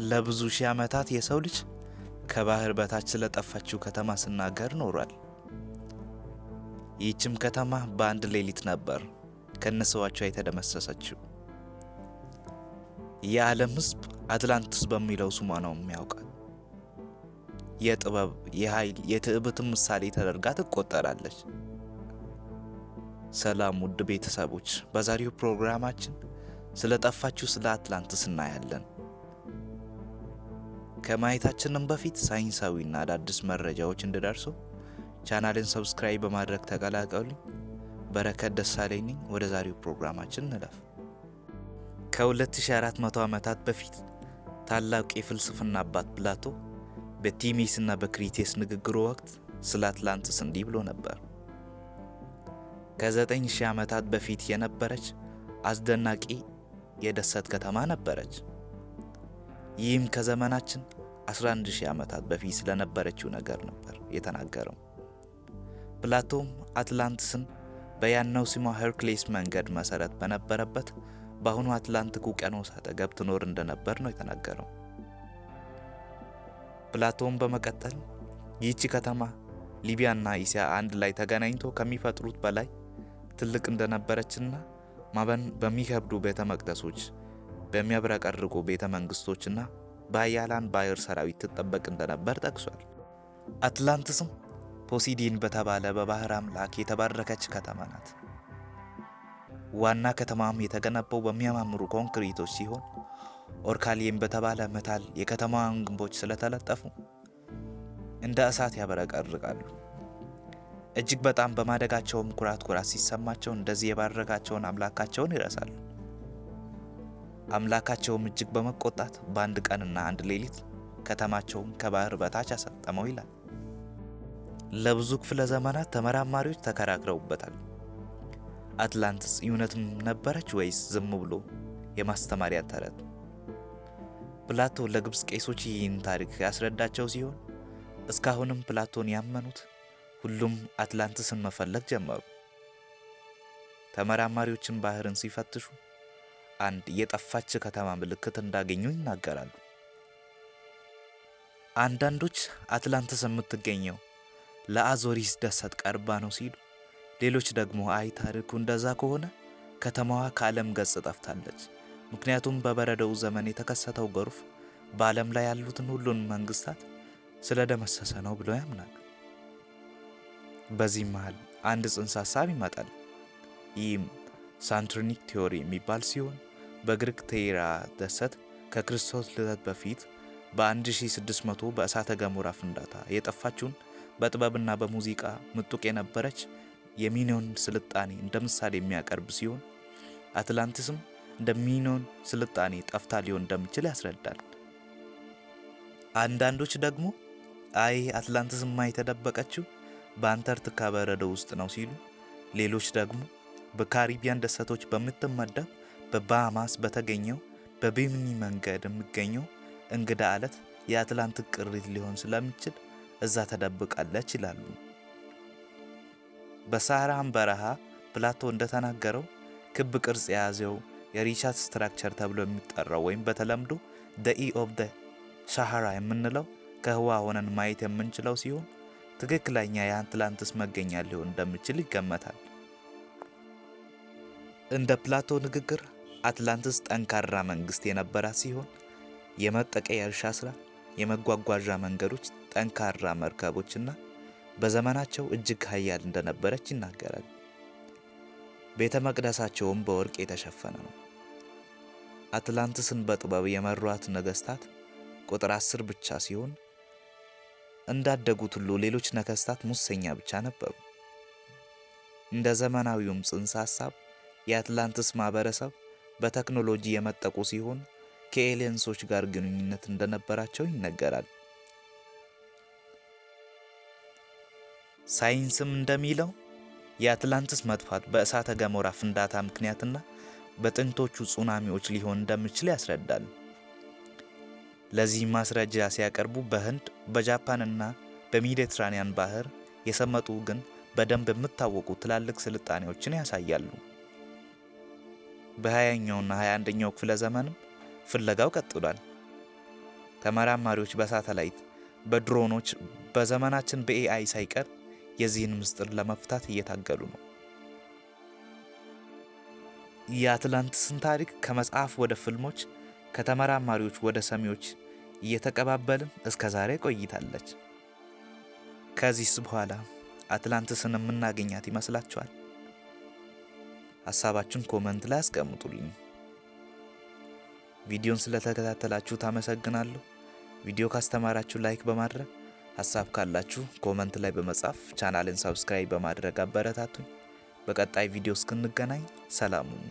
ለብዙ ሺህ ዓመታት የሰው ልጅ ከባህር በታች ስለጠፋችው ከተማ ሲናገር ኖሯል። ይህችም ከተማ በአንድ ሌሊት ነበር ከነሰዋቿ የተደመሰሰችው። የዓለም ሕዝብ አትላንቲስ በሚለው ስሟ ነው የሚያውቃት። የጥበብ፣ የኃይል፣ የትዕቢት ምሳሌ ተደርጋ ትቆጠራለች። ሰላም ውድ ቤተሰቦች፣ በዛሬው ፕሮግራማችን ስለጠፋችው ስለ አትላንቲስ እናያለን። ከማየታችንም በፊት ሳይንሳዊና አዳዲስ መረጃዎች እንዲደርሱ ቻናልን ሰብስክራይብ በማድረግ ተቀላቀሉኝ። በረከት ደሳለኝ ነኝ። ወደ ዛሬው ፕሮግራማችን እንለፍ። ከ2400 ዓመታት በፊት ታላቁ የፍልስፍና አባት ፕላቶ በቲሜስና በክሪቴስ ንግግሩ ወቅት ስለ አትላንቲስ እንዲህ ብሎ ነበር። ከ9000 ዓመታት በፊት የነበረች አስደናቂ የደሴት ከተማ ነበረች። ይህም ከዘመናችን 11000 ዓመታት በፊት ስለነበረችው ነገር ነበር የተናገረው። ፕላቶም አትላንቲስን በያነው ስሟ ሄርክሌስ መንገድ መሰረት በነበረበት በአሁኑ አትላንቲክ ውቅያኖስ አጠገብ ትኖር እንደነበር ነው የተናገረው። ፕላቶም በመቀጠል ይህቺ ከተማ ሊቢያና እስያ አንድ ላይ ተገናኝቶ ከሚፈጥሩት በላይ ትልቅ እንደነበረችና ማመን በሚከብዱ ቤተ መቅደሶች፣ በሚያብረቀርቁ ቤተ መንግስቶችና በኃያላን ባህር ሰራዊት ትጠበቅ እንደነበር ጠቅሷል። አትላንቲስም ፖሲዲን በተባለ በባህር አምላክ የተባረከች ከተማ ናት። ዋና ከተማም የተገነባው በሚያማምሩ ኮንክሪቶች ሲሆን ኦርካሊየም በተባለ መታል የከተማዋን ግንቦች ስለተለጠፉ እንደ እሳት ያበረቀርቃሉ። እጅግ በጣም በማደጋቸውም ኩራት ሲሰማቸው እንደዚህ የባረካቸውን አምላካቸውን ይረሳሉ። አምላካቸውም እጅግ በመቆጣት በአንድ ቀንና አንድ ሌሊት ከተማቸውን ከባህር በታች አሰጠመው ይላል። ለብዙ ክፍለ ዘመናት ተመራማሪዎች ተከራክረውበታል። አትላንቲስ እውነትም ነበረች ወይስ ዝም ብሎ የማስተማሪያ ተረት? ፕላቶ ለግብፅ ቄሶች ይህን ታሪክ ያስረዳቸው ሲሆን እስካሁንም ፕላቶን ያመኑት ሁሉም አትላንቲስን መፈለግ ጀመሩ። ተመራማሪዎችን ባህርን ሲፈትሹ አንድ የጠፋች ከተማ ምልክት እንዳገኙ ይናገራሉ። አንዳንዶች አትላንቲስ የምትገኘው ለአዞሪስ ደሴት ቀርባ ነው ሲሉ፣ ሌሎች ደግሞ አይ ታሪኩ እንደዛ ከሆነ ከተማዋ ከዓለም ገጽ ጠፍታለች፣ ምክንያቱም በበረዶው ዘመን የተከሰተው ጎርፍ በዓለም ላይ ያሉትን ሁሉንም መንግስታት ስለደመሰሰ ነው ብለው ያምናሉ። በዚህ መሃል አንድ ጽንሰ ሐሳብ ይመጣል። ይህም ሳንቶኒክ ቲዮሪ የሚባል ሲሆን በግሪክ ቴራ ደሴት ከክርስቶስ ልደት በፊት በ1600 በእሳተ ገሞራ ፍንዳታ የጠፋችውን በጥበብና በሙዚቃ ምጡቅ የነበረች የሚኖን ስልጣኔ እንደ ምሳሌ የሚያቀርብ ሲሆን አትላንቲስም እንደ ሚኖን ስልጣኔ ጠፍታ ሊሆን እንደሚችል ያስረዳል። አንዳንዶች ደግሞ አይ አትላንቲስማ የተደበቀችው በአንታርክቲካ በረዶ ውስጥ ነው ሲሉ፣ ሌሎች ደግሞ በካሪቢያን ደሴቶች በምትመደብ በባሃማስ በተገኘው በቤምኒ መንገድ የሚገኘው እንግዳ አለት የአትላንቲክ ቅሪት ሊሆን ስለሚችል እዛ ተደብቃለች ይላሉ። በሳሃራን በረሃ ፕላቶ እንደተናገረው ክብ ቅርጽ የያዘው የሪቻት ስትራክቸር ተብሎ የሚጠራው ወይም በተለምዶ ኢ ኦፍ ሳሃራ የምንለው ከህዋ ሆነን ማየት የምንችለው ሲሆን ትክክለኛ የአትላንቲስ መገኛ ሊሆን እንደሚችል ይገመታል። እንደ ፕላቶ ንግግር አትላንቲስ ጠንካራ መንግስት የነበራት ሲሆን የመጠቀ የእርሻ ስራ፣ የመጓጓዣ መንገዶች፣ ጠንካራ መርከቦችና በዘመናቸው እጅግ ኃያል እንደነበረች ይናገራል። ቤተ መቅደሳቸውም በወርቅ የተሸፈነ ነው። አትላንቲስን በጥበብ የመሯት ነገስታት ቁጥር 10 ብቻ ሲሆን እንዳደጉት ሁሉ ሌሎች ነገስታት ሙሰኛ ብቻ ነበሩ። እንደ ዘመናዊውም ጽንሰ ሐሳብ የአትላንቲስ ማህበረሰብ በቴክኖሎጂ የመጠቁ ሲሆን ከኤሊየንሶች ጋር ግንኙነት እንደነበራቸው ይነገራል። ሳይንስም እንደሚለው የአትላንቲስ መጥፋት በእሳተ ገሞራ ፍንዳታ ምክንያትና በጥንቶቹ ሱናሚዎች ሊሆን እንደሚችል ያስረዳል። ለዚህ ማስረጃ ሲያቀርቡ በህንድ በጃፓንና በሜዲትራኒያን ባህር የሰመጡ ግን በደንብ የምታወቁ ትላልቅ ስልጣኔዎችን ያሳያሉ። በ20ኛውና 21ኛው ክፍለ ዘመንም ፍለጋው ቀጥሏል። ተመራማሪዎች በሳተላይት፣ በድሮኖች፣ በዘመናችን በኤአይ ሳይቀር የዚህን ምስጢር ለመፍታት እየታገሉ ነው። የአትላንቲስን ታሪክ ከመጽሐፍ ወደ ፊልሞች፣ ከተመራማሪዎች ወደ ሰሚዎች እየተቀባበልን እስከ ዛሬ ቆይታለች። ከዚህስ በኋላ አትላንቲስን የምናገኛት ይመስላችኋል? ሀሳባችሁን ኮመንት ላይ አስቀምጡልኝ። ቪዲዮን ስለተከታተላችሁ አመሰግናለሁ። ቪዲዮ ካስተማራችሁ ላይክ በማድረግ ሀሳብ ካላችሁ ኮመንት ላይ በመጻፍ ቻናልን ሰብስክራይብ በማድረግ አበረታቱኝ። በቀጣይ ቪዲዮ እስክንገናኝ ሰላም ሁኑ።